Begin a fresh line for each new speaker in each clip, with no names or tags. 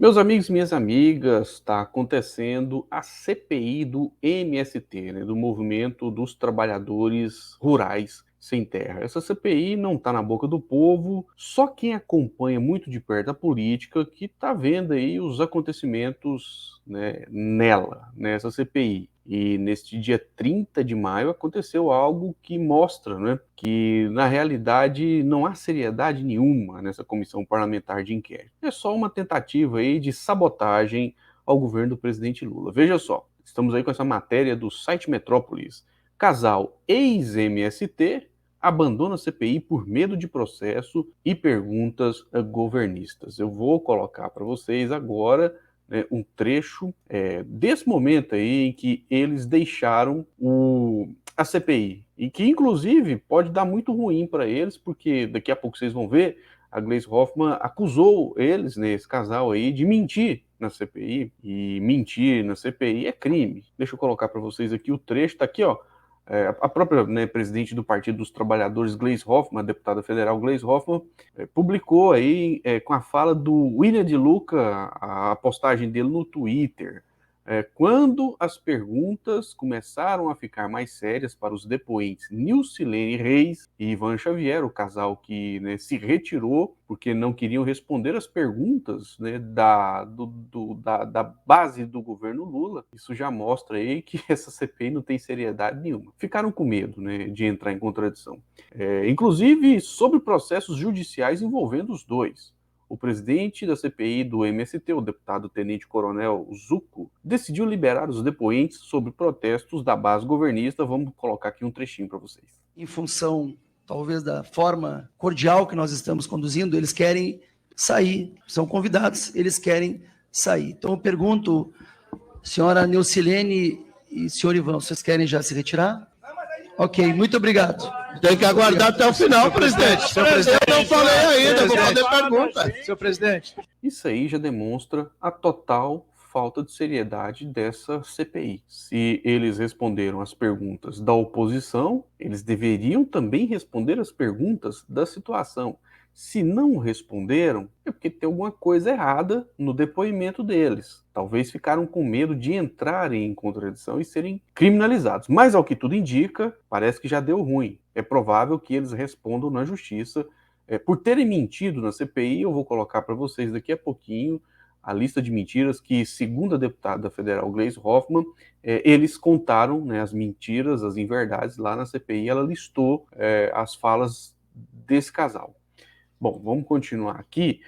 Meus amigos e minhas amigas, está acontecendo a CPI do MST, né, do Movimento dos Trabalhadores Rurais Sem Terra. Essa CPI não está na boca do povo, só quem acompanha muito de perto a política que está vendo aí os acontecimentos, né, nessa CPI. E neste dia 30 de maio aconteceu algo que mostra, né, que na realidade não há seriedade nenhuma nessa comissão parlamentar de inquérito. É só uma tentativa aí de sabotagem ao governo do presidente Lula. Veja só, estamos aí com essa matéria do site Metrópolis. Casal ex-MST abandona a CPI por medo de processo e perguntas governistas. Eu vou colocar para vocês agora, né, um trecho desse momento aí em que eles deixaram a CPI, e que inclusive pode dar muito ruim para eles, porque daqui a pouco vocês vão ver, a Gleisi Hoffmann acusou eles, né, esse casal aí, de mentir na CPI, e mentir na CPI é crime. Deixa eu colocar para vocês aqui o trecho, tá aqui, ó. A própria, né, presidente do Partido dos Trabalhadores, Gleisi Hoffmann, a deputada federal Gleisi Hoffmann, publicou aí com a fala do William de Luca, a postagem dele no Twitter. Quando as perguntas começaram a ficar mais sérias para os depoentes Nilcilene Reis e Ivan Xavier, o casal que, né, se retirou porque não queriam responder as perguntas, né, da base do governo Lula, isso já mostra aí que essa CPI não tem seriedade nenhuma. Ficaram com medo, né, de entrar em contradição. Inclusive sobre processos judiciais envolvendo os dois. O presidente da CPI do MST, o deputado tenente-coronel Zucco, decidiu liberar os depoentes sobre protestos da base governista. Vamos colocar aqui um trechinho para vocês.
Em função, talvez, da forma cordial que nós estamos conduzindo, eles querem sair, são convidados, eles querem sair. Então eu pergunto, senhora Nilcilene e senhor Ivan, vocês querem já se retirar? Ok, muito obrigado.
Tem que aguardar até o final, presidente. Eu não falei ainda, vou fazer pergunta.
Senhor presidente.
Isso aí já demonstra a total falta de seriedade dessa CPI. Se eles responderam as perguntas da oposição, eles deveriam também responder as perguntas da situação. Se não responderam, é porque tem alguma coisa errada no depoimento deles. Talvez ficaram com medo de entrarem em contradição e serem criminalizados. Mas, ao que tudo indica, parece que já deu ruim. É provável que eles respondam na justiça. Por terem mentido na CPI, eu vou colocar para vocês daqui a pouquinho a lista de mentiras que, segundo a deputada federal Gleisi Hoffmann, eles contaram, né, as mentiras, as inverdades lá na CPI. Ela listou as falas desse casal. Bom, vamos continuar aqui.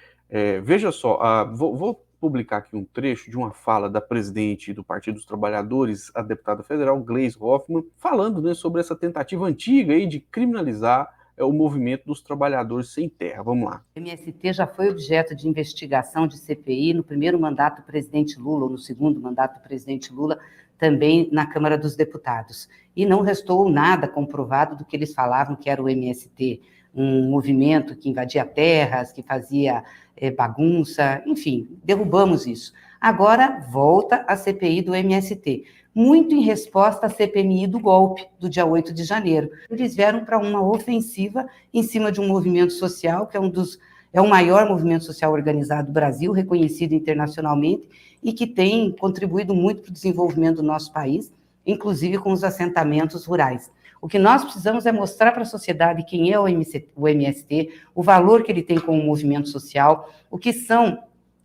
Veja só, vou publicar aqui um trecho de uma fala da presidente do Partido dos Trabalhadores, a deputada federal Gleisi Hoffmann, falando, né, sobre essa tentativa antiga aí de criminalizar o movimento dos trabalhadores sem terra. Vamos lá.
O MST já foi objeto de investigação de CPI no primeiro mandato do presidente Lula, ou no segundo mandato do presidente Lula, também na Câmara dos Deputados. E não restou nada comprovado do que eles falavam que era o MST, um movimento que invadia terras, que fazia bagunça, enfim, derrubamos isso. Agora volta a CPI do MST, muito em resposta à CPMI do golpe, do dia 8 de janeiro. Eles vieram para uma ofensiva em cima de um movimento social, que é o maior movimento social organizado do Brasil, reconhecido internacionalmente, e que tem contribuído muito para o desenvolvimento do nosso país, inclusive com os assentamentos rurais. O que nós precisamos é mostrar para a sociedade quem é o MST, o valor que ele tem como movimento social, o que são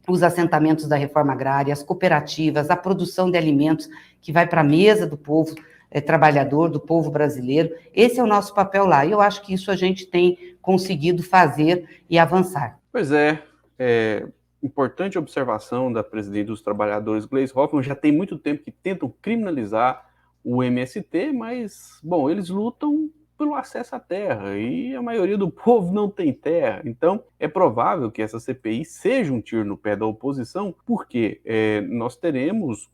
os assentamentos da reforma agrária, as cooperativas, a produção de alimentos que vai para a mesa do povo trabalhador, do povo brasileiro. Esse é o nosso papel lá. E eu acho que isso a gente tem conseguido fazer e avançar.
Pois importante observação da presidente dos trabalhadores, Gleisi Hoffmann. Já tem muito tempo que tentam criminalizar o MST, mas, bom, eles lutam pelo acesso à terra, e a maioria do povo não tem terra. Então, é provável que essa CPI seja um tiro no pé da oposição, porque nós teremos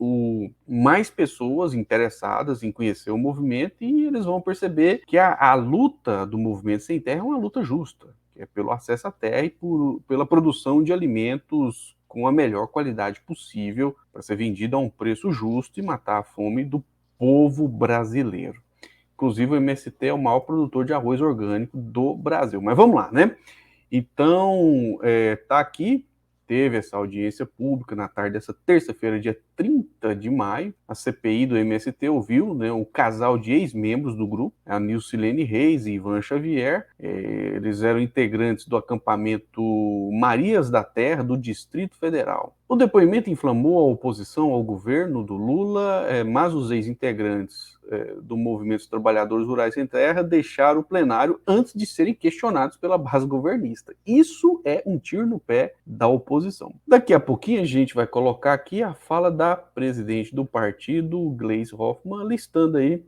mais pessoas interessadas em conhecer o movimento, e eles vão perceber que a luta do movimento sem terra é uma luta justa, que é pelo acesso à terra e pela produção de alimentos com a melhor qualidade possível, para ser vendido a um preço justo e matar a fome do povo brasileiro. Inclusive, o MST é o maior produtor de arroz orgânico do Brasil. Mas vamos lá, né? Então, tá aqui teve essa audiência pública na tarde dessa terça-feira, dia 30 de maio. A CPI do MST ouviu, né, um casal de ex-membros do grupo, a Nilcilene Reis e Ivan Xavier. Eles eram integrantes do acampamento Marias da Terra, do Distrito Federal. O depoimento inflamou a oposição ao governo do Lula, mas os ex-integrantes do Movimento dos Trabalhadores Rurais Sem Terra deixaram o plenário antes de serem questionados pela base governista. Isso é um tiro no pé da oposição. Daqui a pouquinho a gente vai colocar aqui a fala da presidente do partido, Gleisi Hoffmann, listando aí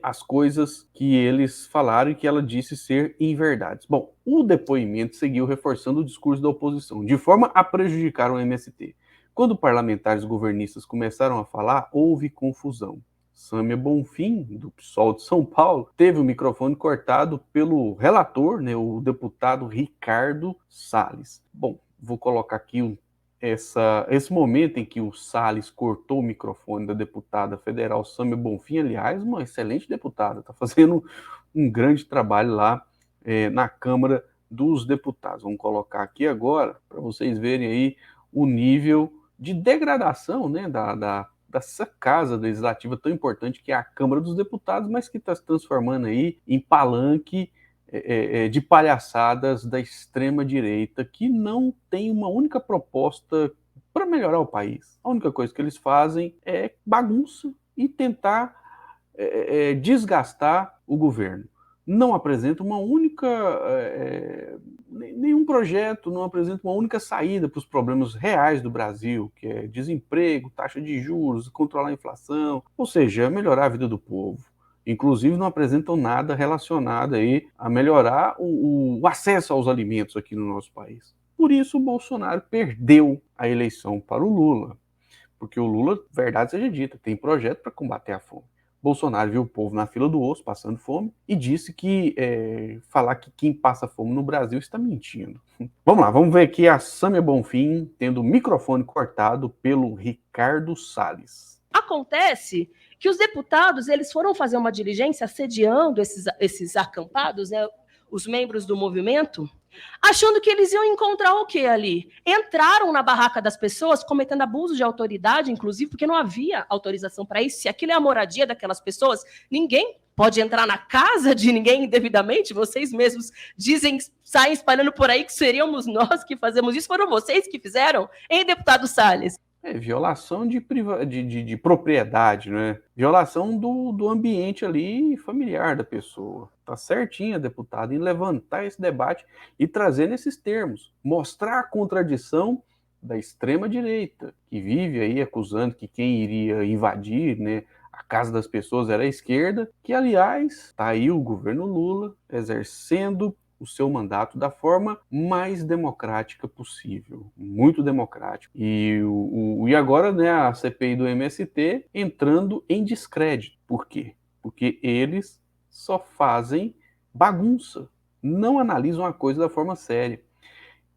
as coisas que eles falaram e que ela disse ser inverdades. Bom, o depoimento seguiu reforçando o discurso da oposição, de forma a prejudicar o MST. Quando parlamentares governistas começaram a falar, houve confusão. Sâmia Bonfim, do PSOL de São Paulo, teve o microfone cortado pelo relator, né, o deputado Ricardo Salles. Bom, vou colocar aqui esse momento em que o Salles cortou o microfone da deputada federal Sâmia Bonfim, aliás, uma excelente deputada, está fazendo um grande trabalho lá na Câmara dos Deputados. Vamos colocar aqui agora, para vocês verem aí o nível de degradação, né, dessa casa legislativa tão importante que é a Câmara dos Deputados, mas que está se transformando aí em palanque de palhaçadas da extrema-direita, que não tem uma única proposta para melhorar o país. A única coisa que eles fazem é bagunça e tentar desgastar o governo. Não apresenta uma única, nenhum projeto, não apresenta uma única saída para os problemas reais do Brasil, que é desemprego, taxa de juros, controlar a inflação, ou seja, melhorar a vida do povo. Inclusive não apresentam nada relacionado aí a melhorar o acesso aos alimentos aqui no nosso país. Por isso o Bolsonaro perdeu a eleição para o Lula, porque o Lula, verdade seja dita, tem projeto para combater a fome. Bolsonaro viu o povo na fila do osso, passando fome, e disse que falar que quem passa fome no Brasil está mentindo. Vamos lá, vamos ver aqui a Sâmia Bonfim tendo o microfone cortado pelo Ricardo Salles.
Acontece que os deputados eles foram fazer uma diligência assediando esses acampados, né, os membros do movimento, achando que eles iam encontrar o quê ali? Entraram na barraca das pessoas, cometendo abuso de autoridade, inclusive, porque não havia autorização para isso. Se aquilo é a moradia daquelas pessoas, ninguém pode entrar na casa de ninguém indevidamente. Vocês mesmos dizem, saem espalhando por aí que seríamos nós que fazemos isso. Foram vocês que fizeram, hein, deputado Salles?
Violação de propriedade, né? Violação do ambiente ali familiar da pessoa. Tá certinha, deputada, em levantar esse debate e trazer nesses termos. Mostrar a contradição da extrema-direita, que vive aí acusando que quem iria invadir, né, a casa das pessoas era a esquerda, que, aliás, está aí o governo Lula exercendo o seu mandato da forma mais democrática possível, muito democrática. E agora, né, a CPI do MST entrando em descrédito. Por quê? Porque eles só fazem bagunça, não analisam a coisa da forma séria.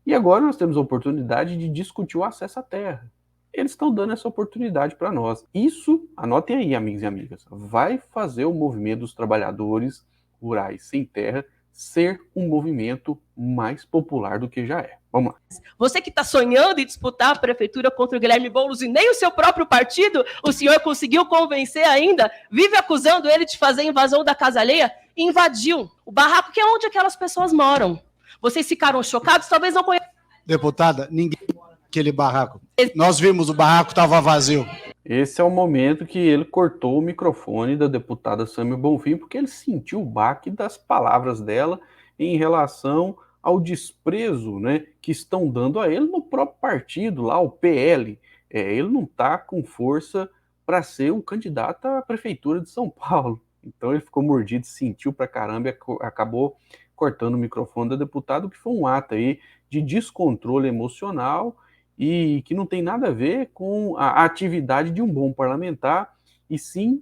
E agora nós temos a oportunidade de discutir o acesso à terra. Eles estão dando essa oportunidade para nós. Isso, anotem aí, amigos e amigas, vai fazer o movimento dos trabalhadores rurais sem terra ser um movimento mais popular do que já é. Vamos lá.
Você que está sonhando em disputar a prefeitura contra o Guilherme Boulos e nem o seu próprio partido, o senhor conseguiu convencer ainda, vive acusando ele de fazer invasão da casa alheia, invadiu o barraco que é onde aquelas pessoas moram. Vocês ficaram chocados, talvez não conheçam.
Deputada, ninguém naquele barraco. Nós vimos, o barraco estava vazio.
Esse é o momento que ele cortou o microfone da deputada Sâmia Bonfim, porque ele sentiu o baque das palavras dela em relação ao desprezo, né, que estão dando a ele no próprio partido, lá o PL. Ele não está com força para ser o candidato à prefeitura de São Paulo. Então ele ficou mordido, sentiu pra caramba e acabou cortando o microfone da deputada, que foi um ato aí de descontrole emocional e que não tem nada a ver com a atividade de um bom parlamentar, e sim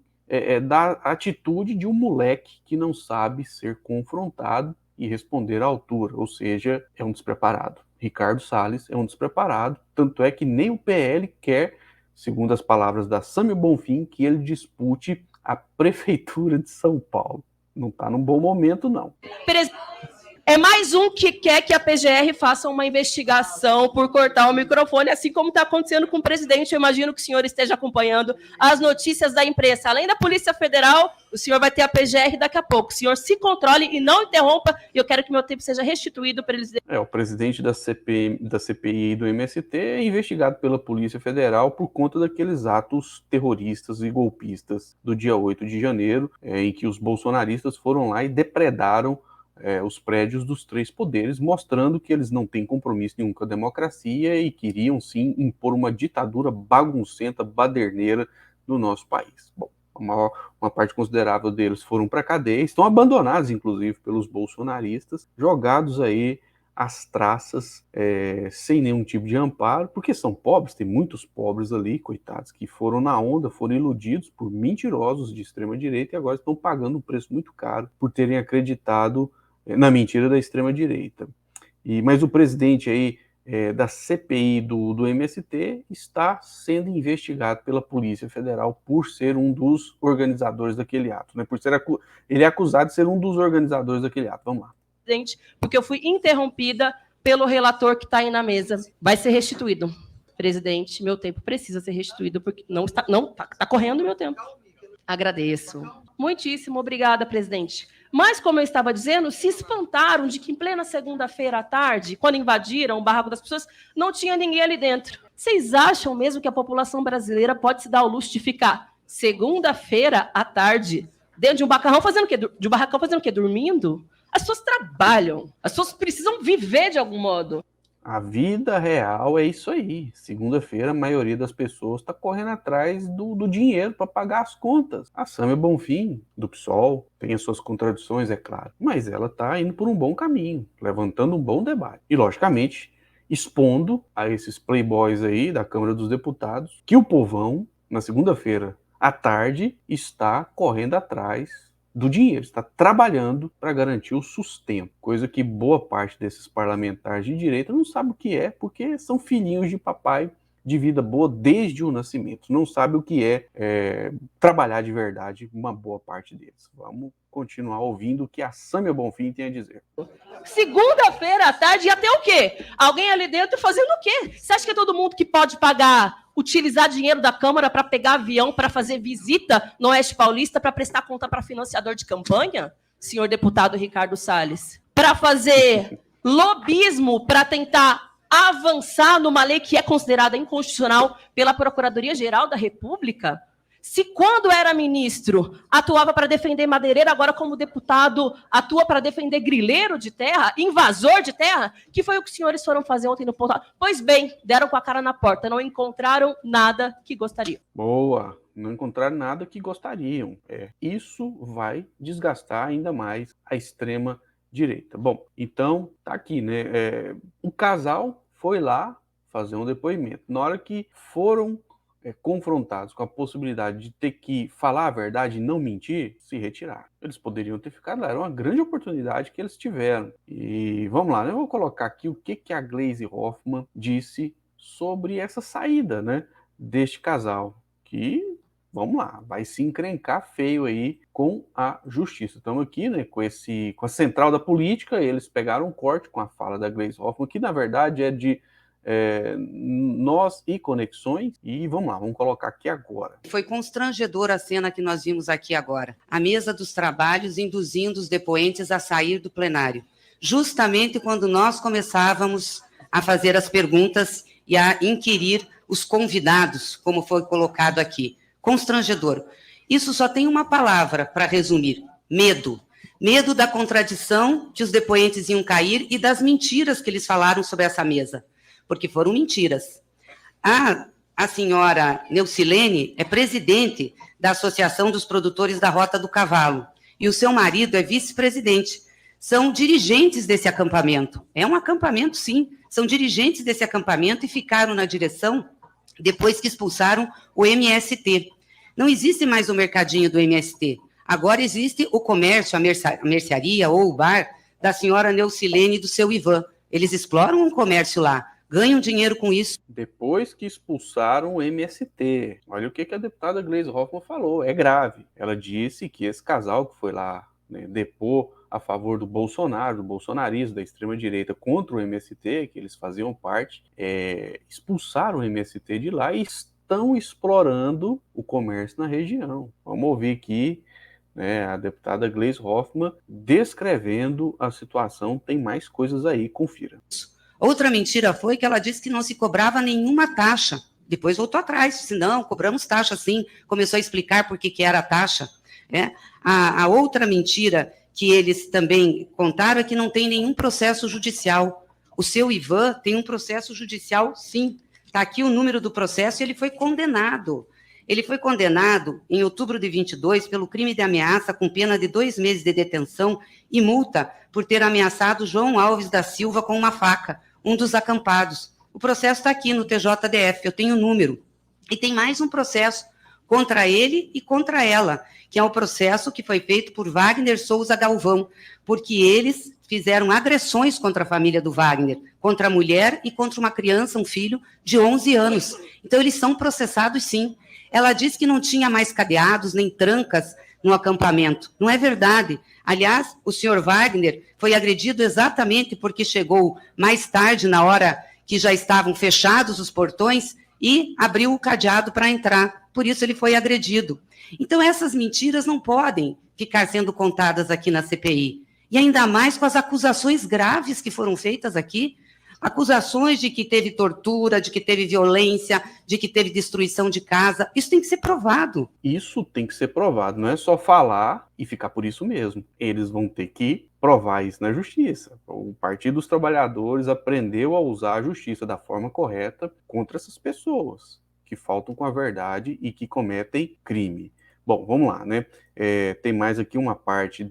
da atitude de um moleque que não sabe ser confrontado e responder à altura, ou seja, é um despreparado. Ricardo Salles é um despreparado, tanto é que nem o PL quer, segundo as palavras da Sâmia Bonfim, que ele dispute a prefeitura de São Paulo. Não está num bom momento, não.
É mais um que quer que a PGR faça uma investigação por cortar o microfone, assim como está acontecendo com o presidente. Eu imagino que o senhor esteja acompanhando as notícias da imprensa. Além da Polícia Federal, o senhor vai ter a PGR daqui a pouco. O senhor se controle e não interrompa, e eu quero que meu tempo seja restituído para eles.
O presidente da CPI e do MST é investigado pela Polícia Federal por conta daqueles atos terroristas e golpistas do dia 8 de janeiro, em que os bolsonaristas foram lá e depredaram os prédios dos três poderes, mostrando que eles não têm compromisso nenhum com a democracia e queriam, sim, impor uma ditadura baguncenta, baderneira no nosso país. Bom, uma parte considerável deles foram para a cadeia, estão abandonados, inclusive, pelos bolsonaristas, jogados aí às traças, sem nenhum tipo de amparo, porque são pobres, tem muitos pobres ali, coitados, que foram na onda, foram iludidos por mentirosos de extrema-direita e agora estão pagando um preço muito caro por terem acreditado na mentira da extrema-direita. Mas o presidente aí da CPI do MST está sendo investigado pela Polícia Federal por ser um dos organizadores daquele ato, né? Ele é acusado de ser um dos organizadores daquele ato. Vamos lá.
Porque eu fui interrompida pelo relator que está aí na mesa. Vai ser restituído. Presidente, meu tempo precisa ser restituído, porque não está correndo o meu tempo. Agradeço. Muitíssimo obrigada, presidente. Mas, como eu estava dizendo, se espantaram de que em plena segunda-feira à tarde, quando invadiram o barraco das pessoas, não tinha ninguém ali dentro. Vocês acham mesmo que a população brasileira pode se dar ao luxo de ficar segunda-feira à tarde dentro de um barracão fazendo o quê? Dormindo? As pessoas trabalham, as pessoas precisam viver de algum modo.
A vida real é isso aí. Segunda-feira, a maioria das pessoas está correndo atrás do dinheiro para pagar as contas. A Sâmia Bonfim, do PSOL, tem as suas contradições, é claro, mas ela está indo por um bom caminho, levantando um bom debate. E, logicamente, expondo a esses playboys aí da Câmara dos Deputados que o povão, na segunda-feira à tarde, está correndo atrás do dinheiro, está trabalhando para garantir o sustento, coisa que boa parte desses parlamentares de direita não sabe o que é, porque são filhinhos de papai de vida boa desde o nascimento, não sabe o que é trabalhar de verdade, uma boa parte deles. Vamos continuar ouvindo o que a Sâmia Bonfim tem a dizer.
Segunda-feira à tarde ia ter o quê? Alguém ali dentro fazendo o quê? Você acha que é todo mundo que pode pagar, utilizar dinheiro da Câmara para pegar avião, para fazer visita no Oeste Paulista, para prestar conta para financiador de campanha, senhor deputado Ricardo Salles? Para fazer lobismo, para tentar avançar numa lei que é considerada inconstitucional pela Procuradoria-Geral da República? Se quando era ministro atuava para defender madeireiro, agora como deputado atua para defender grileiro de terra, invasor de terra, que foi o que os senhores foram fazer ontem no ponto. Pois bem, deram com a cara na porta, não encontraram nada que gostariam.
Boa, não encontraram nada que gostariam. Isso vai desgastar ainda mais a extrema direita. Bom, então tá aqui, né? O casal foi lá fazer um depoimento. Na hora que foram confrontados com a possibilidade de ter que falar a verdade e não mentir, se retiraram. Eles poderiam ter ficado lá, era uma grande oportunidade que eles tiveram. E vamos lá, né? Eu vou colocar aqui o que a Gleisi Hoffmann disse sobre essa saída, né, deste casal, que, vamos lá, vai se encrencar feio aí com a justiça. Estamos aqui, né, com a central da política, eles pegaram um corte com a fala da Gleisi Hoffmann, que na verdade é de Nós e Conexões, e vamos lá, vamos colocar aqui agora.
Foi constrangedora a cena que nós vimos aqui agora. A mesa dos trabalhos induzindo os depoentes a sair do plenário, justamente quando nós começávamos a fazer as perguntas e a inquirir os convidados, como foi colocado aqui. Constrangedor. Isso só tem uma palavra para resumir: medo. Medo da contradição que os depoentes iam cair e das mentiras que eles falaram sobre essa mesa. Porque foram mentiras. A senhora Neucilene é presidente da Associação dos Produtores da Rota do Cavalo, e o seu marido é vice-presidente. São dirigentes desse acampamento. É um acampamento, sim. São dirigentes desse acampamento e ficaram na direção depois que expulsaram o MST. Não existe mais o mercadinho do MST. Agora existe o comércio, a mercearia ou o bar da senhora Neucilene e do seu Ivan. Eles exploram um comércio lá. Ganham dinheiro com isso.
Depois que expulsaram o MST. Olha o que a deputada Gleisi Hoffmann falou. É grave. Ela disse que esse casal que foi lá, né, depor a favor do Bolsonaro, do bolsonarismo, da extrema-direita contra o MST, que eles faziam parte, expulsaram o MST de lá e estão explorando o comércio na região. Vamos ouvir aqui, né, a deputada Gleisi Hoffmann descrevendo a situação. Tem mais coisas aí, confira.
Outra mentira foi que ela disse que não se cobrava nenhuma taxa. Depois voltou atrás, disse, não, cobramos taxa sim. Começou a explicar por que era a taxa. A outra mentira que eles também contaram é que não tem nenhum processo judicial. O seu Ivan tem um processo judicial, sim. Está aqui o número do processo e ele foi condenado. Ele foi condenado em outubro de 22 pelo crime de ameaça com pena de 2 meses de detenção e multa por ter ameaçado João Alves da Silva com uma faca, um dos acampados. O processo está aqui no TJDF, eu tenho o número. E tem mais um processo contra ele e contra ela, que é o processo que foi feito por Wagner Souza Galvão, porque eles fizeram agressões contra a família do Wagner, contra a mulher e contra uma criança, um filho de 11 anos. Então, eles são processados, sim. Ela disse que não tinha mais cadeados nem trancas no acampamento. Não é verdade. Aliás, o senhor Wagner foi agredido exatamente porque chegou mais tarde, na hora que já estavam fechados os portões, e abriu o cadeado para entrar. Por isso ele foi agredido. Então, essas mentiras não podem ficar sendo contadas aqui na CPI. E ainda mais com as acusações graves que foram feitas aqui, acusações de que teve tortura, de que teve violência, de que teve destruição de casa. Isso tem que ser provado.
Isso tem que ser provado, não é só falar e ficar por isso mesmo. Eles vão ter que provar isso na justiça. O Partido dos Trabalhadores aprendeu a usar a justiça da forma correta contra essas pessoas que faltam com a verdade e que cometem crime. Bom, vamos lá, né? Tem mais aqui uma parte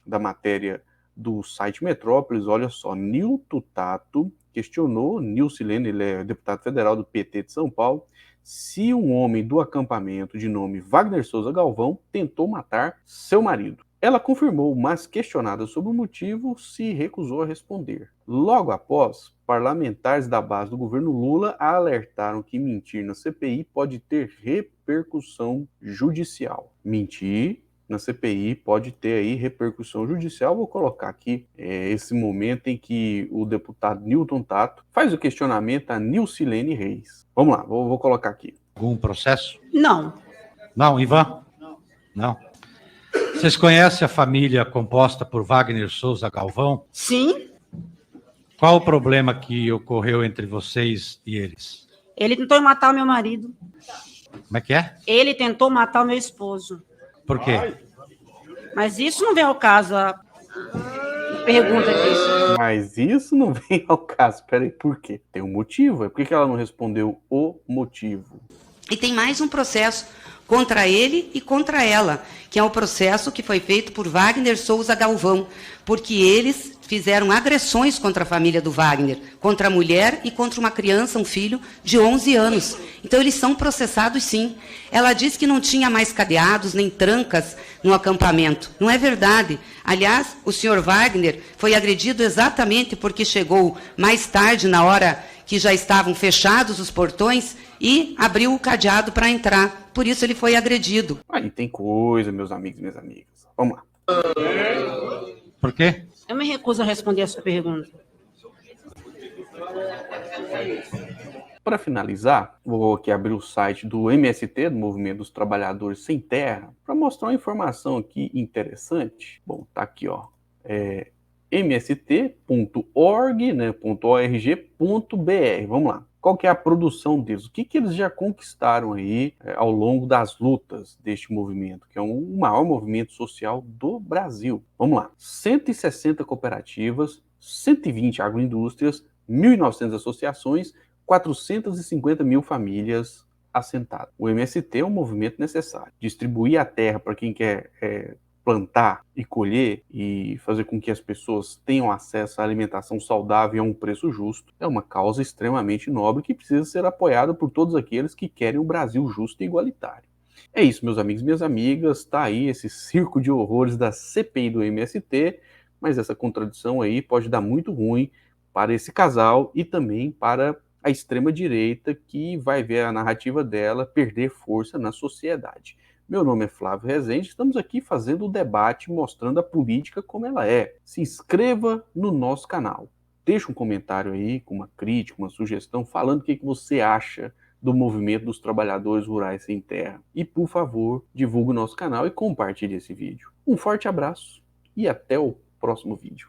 da matéria do site Metrópolis. Olha só, Nilton Tato questionou Nilcilene, ele é deputado federal do PT de São Paulo, se um homem do acampamento de nome Wagner Souza Galvão tentou matar seu marido. Ela confirmou, mas questionada sobre o motivo, se recusou a responder. Logo após, parlamentares da base do governo Lula alertaram que mentir na CPI pode ter repercussão judicial. Mentir na CPI pode ter aí repercussão judicial. Vou colocar aqui esse momento em que o deputado Nilton Tato faz o questionamento a Nilcilene Reis. Vamos lá, vou colocar aqui.
Algum processo?
Não.
Não, Ivan? Não. Vocês conhecem a família composta por Wagner Souza Galvão?
Sim.
Qual o problema que ocorreu entre vocês e eles?
Ele tentou matar o meu marido.
Como é que é?
Ele tentou matar o meu esposo.
Por quê?
Mas isso não vem ao caso. A pergunta aqui.
Mas isso não vem ao caso. Peraí, por quê? Tem um motivo. Por que ela não respondeu o motivo?
E tem mais um processo contra ele e contra ela, que é o processo que foi feito por Wagner Souza Galvão, porque eles fizeram agressões contra a família do Wagner, contra a mulher e contra uma criança, um filho de 11 anos. Então, eles são processados, sim. Ela disse que não tinha mais cadeados nem trancas no acampamento. Não é verdade. Aliás, o senhor Wagner foi agredido exatamente porque chegou mais tarde, na hora que já estavam fechados os portões, e abriu o cadeado para entrar. Por isso ele foi agredido.
Aí tem coisa, meus amigos e minhas amigas. Vamos lá.
Por quê?
Eu me recuso a responder essa pergunta.
Para finalizar, vou aqui abrir o site do MST, do Movimento dos Trabalhadores Sem Terra, para mostrar uma informação aqui interessante. Bom, tá aqui, ó. mst.org, né, .org.br. Vamos lá. Qual que é a produção deles? O que eles já conquistaram aí ao longo das lutas deste movimento, que é o maior movimento social do Brasil? Vamos lá. 160 cooperativas, 120 agroindústrias, 1.900 associações, 450 mil famílias assentadas. O MST é um movimento necessário. Distribuir a terra para quem quer plantar e colher e fazer com que as pessoas tenham acesso à alimentação saudável e a um preço justo é uma causa extremamente nobre que precisa ser apoiada por todos aqueles que querem um Brasil justo e igualitário. É isso, meus amigos e minhas amigas, tá aí esse circo de horrores da CPI do MST, mas essa contradição aí pode dar muito ruim para esse casal e também para a extrema-direita, que vai ver a narrativa dela perder força na sociedade. Meu nome é Flávio Rezende, estamos aqui fazendo o debate, mostrando a política como ela é. Se inscreva no nosso canal. Deixa um comentário aí com uma crítica, uma sugestão, falando o que você acha do movimento dos trabalhadores rurais sem terra. E, por favor, divulgue o nosso canal e compartilhe esse vídeo. Um forte abraço e até o próximo vídeo.